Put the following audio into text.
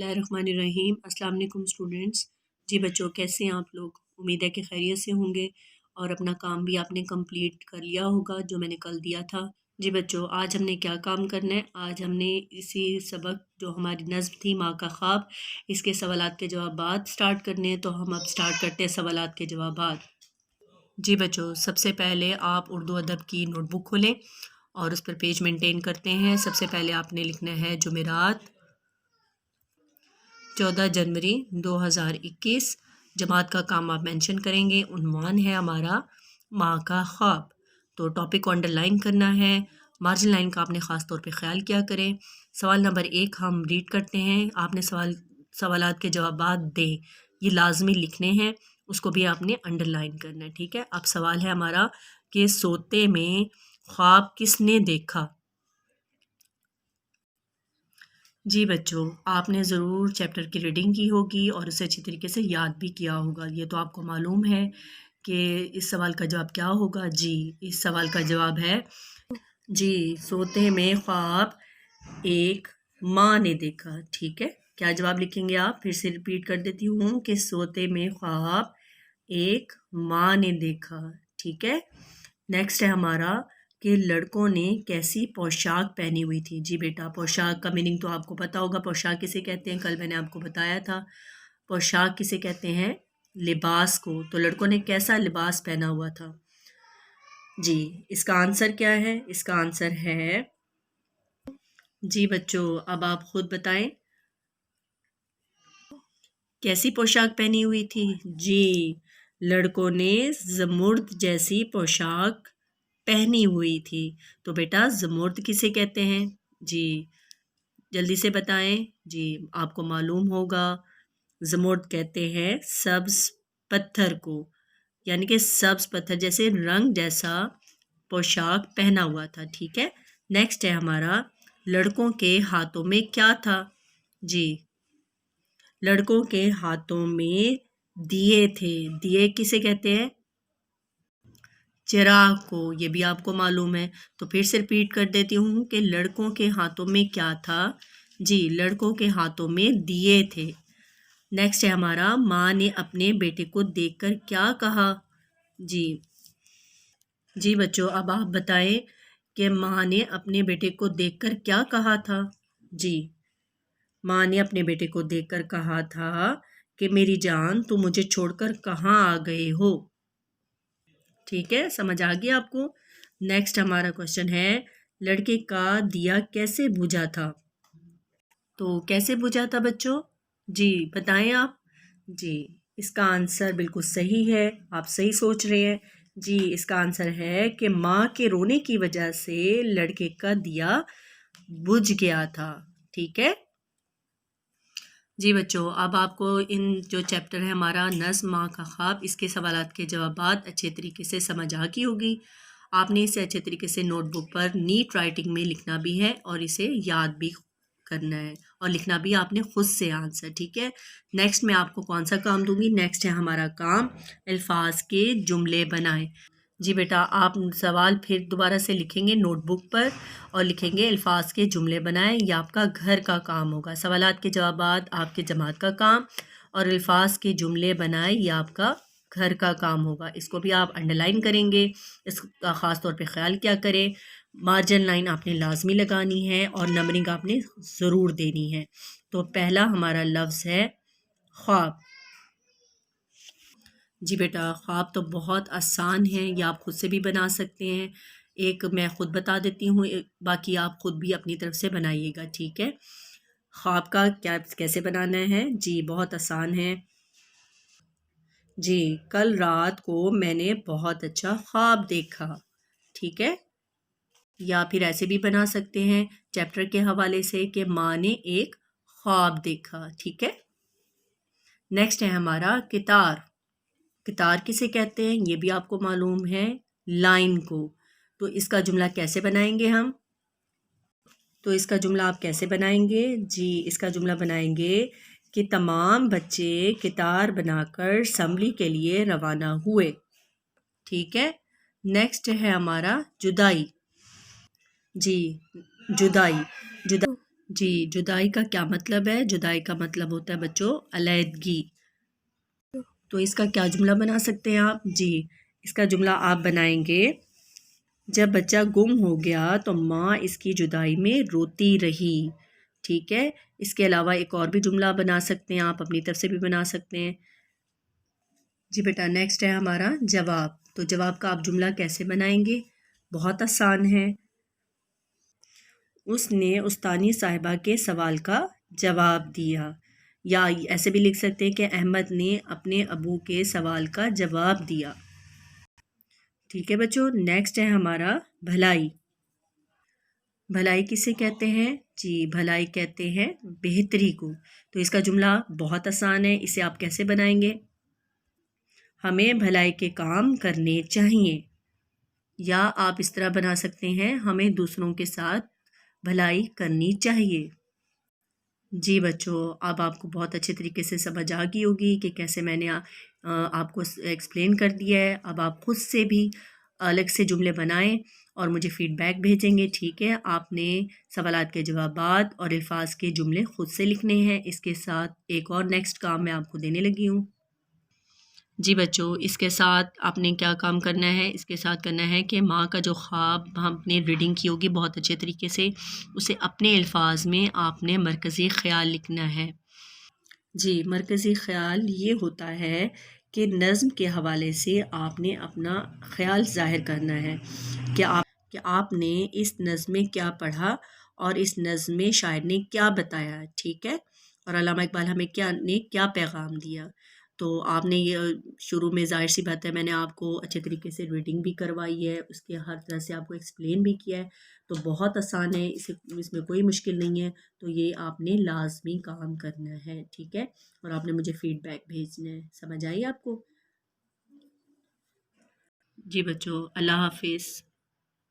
बिस्मिल्लाहिर्रहमानिर्रहीम। अस्सलाम वालेकुम स्टूडेंट्स। जी बच्चों, कैसे हैं आप लोग? उम्मीद है कि खैरियत से होंगे और अपना काम भी आपने कंप्लीट कर लिया होगा जो मैंने कल दिया था। जी बच्चों, आज हमने क्या काम करना है? आज हमने इसी सबक जो हमारी नज़्म थी माँ का ख्वाब, इसके सवालात के जवाबात स्टार्ट करने हैं। तो हम अब स्टार्ट करते हैं सवालात के जवाबात। जी बच्चों, सबसे पहले आप उर्दू अदब की नोटबुक खोलें और उस पर पेज मेंटेन करते हैं। सबसे पहले आपने लिखना है जुमेरात 14 जनवरी 2021। जमात का काम आप मेंशन करेंगे। उन्वान है हमारा माँ का ख्वाब। तो टॉपिक को अंडरलाइन करना है। मार्जिन लाइन का आपने ख़ास तौर पे ख्याल किया करें। सवाल नंबर 1 हम रीड करते हैं। आपने सवालात के जवाबात दें, ये लाजमी लिखने हैं, उसको भी आपने अंडरलाइन करना है। ठीक है। अब सवाल है हमारा कि सोते में ख्वाब किसने देखा? जी बच्चों, आपने ज़रूर चैप्टर की रीडिंग की होगी और उसे अच्छी तरीके से याद भी किया होगा। ये तो आपको मालूम है कि इस सवाल का जवाब क्या होगा। जी, इस सवाल का जवाब है जी, सोते में ख्वाब एक माँ ने देखा। ठीक है। क्या जवाब लिखेंगे आप? फिर से रिपीट कर देती हूँ कि सोते में ख्वाब एक माँ ने देखा। ठीक है। नेक्स्ट है हमारा कि लड़कों ने कैसी पोशाक पहनी हुई थी। जी बेटा, पोशाक का मीनिंग तो आपको पता होगा। पोशाक किसे कहते हैं? कल मैंने आपको बताया था। पोशाक किसे कहते हैं? लिबास को। तो लड़कों ने कैसा लिबास पहना हुआ था? जी, इसका आंसर क्या है? इसका आंसर है जी बच्चों, अब आप खुद बताएं कैसी पोशाक पहनी हुई थी। जी, लड़कों ने ज़मुर्द जैसी पोशाक पहनी हुई थी। तो बेटा, ज़मुर्द किसे कहते हैं? जी, जल्दी से बताएं। जी, आपको मालूम होगा। ज़मुर्द कहते हैं सब्ज़ पत्थर को, यानी कि सब्ज़ पत्थर जैसे रंग जैसा पोशाक पहना हुआ था। ठीक है। नेक्स्ट है हमारा लड़कों के हाथों में क्या था? जी, लड़कों के हाथों में दिए थे। दिए किसे कहते हैं? चिराग को। ये भी आपको मालूम है। तो फिर से रिपीट कर देती हूँ कि लड़कों के हाथों में क्या था? जी, लड़कों के हाथों में दिए थे। नेक्स्ट है हमारा माँ ने अपने बेटे को देखकर क्या कहा? जी, जी बच्चों, अब आप बताएं कि माँ ने अपने बेटे को देखकर क्या कहा था? जी, माँ ने अपने बेटे को देखकर कहा था कि मेरी जान, तुम मुझे छोड़कर कहाँ आ गए हो? ठीक है, समझ आ गया आपको। नेक्स्ट हमारा क्वेश्चन है लड़के का दिया कैसे बुझा था? तो कैसे बुझा था बच्चों? जी, बताएं आप। जी, इसका आंसर बिल्कुल सही है। आप सही सोच रहे हैं। जी, इसका आंसर है कि माँ के रोने की वजह से लड़के का दिया बुझ गया था। ठीक है। जी बच्चों, अब आपको इन जो चैप्टर है हमारा नज़्म माँ का ख्वाब, इसके सवालात के जवाबात अच्छे तरीके से समझ आ गई होगी। आपने इसे अच्छे तरीके से नोटबुक पर नीट राइटिंग में लिखना भी है और इसे याद भी करना है और लिखना भी आपने खुद से आंसर। ठीक है। नेक्स्ट मैं आपको कौन सा काम दूंगी? नेक्स्ट है हमारा काम अल्फाज के जुमले बनाएं। जी बेटा, आप सवाल फिर दोबारा से लिखेंगे नोटबुक पर और लिखेंगे अल्फाज के जुमले बनाएं। ये आपका घर का काम होगा। सवालात के जवाबात आपके जमात का काम और अल्फाज के जुमले बनाएं, ये आपका घर का काम होगा। इसको भी आप अंडरलाइन करेंगे। इसका ख़ास तौर पे ख्याल क्या करें। मार्जिन लाइन आपने लाजमी लगानी है और नंबरिंग आपने ज़रूर देनी है। तो पहला हमारा लफ्ज़ है ख्वाब। जी बेटा, ख्वाब तो बहुत आसान है, ये आप खुद से भी बना सकते हैं। एक मैं खुद बता देती हूँ, बाकी आप खुद भी अपनी तरफ से बनाइएगा। ठीक है। ख्वाब का क्या कैसे बनाना है? जी, बहुत आसान है। जी, कल रात को मैंने बहुत अच्छा ख्वाब देखा। ठीक है। या फिर ऐसे भी बना सकते हैं चैप्टर के हवाले से कि माँ ने एक ख्वाब देखा। ठीक है। नेक्स्ट है हमारा कितार। कितार किसे कहते हैं? ये भी आपको मालूम है, लाइन को। तो इसका जुमला कैसे बनाएंगे हम? तो इसका जुमला आप कैसे बनाएंगे? जी, इसका जुमला बनाएंगे कि तमाम बच्चे कितार बनाकर असम्बली के लिए रवाना हुए। ठीक है। नेक्स्ट है हमारा जुदाई। जी, जुदाई। جی جدائی کا کیا مطلب ہے؟ جدائی کا مطلب ہوتا ہے بچوں علیحدگی. تو اس کا کیا جملہ بنا سکتے ہیں آپ؟ جی اس کا جملہ آپ بنائیں گے، جب بچہ گم ہو گیا تو ماں اس کی جدائی میں روتی رہی. ٹھیک ہے، اس کے علاوہ ایک اور بھی جملہ بنا سکتے ہیں آپ، اپنی طرف سے بھی بنا سکتے ہیں. جی بیٹا نیکسٹ ہے ہمارا جواب. تو جواب کا آپ جملہ کیسے بنائیں گے؟ بہت آسان ہے. اس نے استانی صاحبہ کے سوال کا جواب دیا، یا ایسے بھی لکھ سکتے ہیں کہ احمد نے اپنے ابو کے سوال کا جواب دیا. ٹھیک ہے بچوں، نیکسٹ ہے ہمارا بھلائی. بھلائی کسے کہتے ہیں؟ جی بھلائی کہتے ہیں بہتری کو. تو اس کا جملہ بہت آسان ہے، اسے آپ کیسے بنائیں گے؟ ہمیں بھلائی کے کام کرنے چاہیے. یا آپ اس طرح بنا سکتے ہیں، ہمیں دوسروں کے ساتھ بھلائی کرنی چاہیے. جی بچوں، اب آپ کو بہت اچھے طریقے سے سمجھ آ گئی ہوگی کہ کیسے میں نے آپ کو ایکسپلین کر دیا ہے. اب آپ خود سے بھی الگ سے جملے بنائیں اور مجھے فیڈ بیک بھیجیں گے. ٹھیک ہے، آپ نے سوالات کے جوابات اور الفاظ کے جملے خود سے لکھنے ہیں. اس کے ساتھ ایک اور نیکسٹ کام میں آپ کو دینے لگی ہوں. جی بچوں، اس کے ساتھ آپ نے کیا کام کرنا ہے؟ اس کے ساتھ کرنا ہے کہ ماں کا جو خواب ہم نے ریڈنگ کی ہوگی بہت اچھے طریقے سے، اسے اپنے الفاظ میں آپ نے مرکزی خیال لکھنا ہے. جی مرکزی خیال یہ ہوتا ہے کہ نظم کے حوالے سے آپ نے اپنا خیال ظاہر کرنا ہے کہ آپ نے اس نظم میں کیا پڑھا اور اس نظم میں شاعر نے کیا بتایا. ٹھیک ہے، اور علامہ اقبال ہمیں کیا پیغام دیا. تو آپ نے یہ شروع میں ظاہر سی بات ہے میں نے آپ کو اچھے طریقے سے ریڈنگ بھی کروائی ہے، اس کے ہر طرح سے آپ کو ایکسپلین بھی کیا ہے. تو بہت آسان ہے، اس میں کوئی مشکل نہیں ہے. تو یہ آپ نے لازمی کام کرنا ہے. ٹھیک ہے، اور آپ نے مجھے فیڈ بیک بھیجنا ہے. سمجھ آئی آپ کو؟ جی بچوں، اللہ حافظ.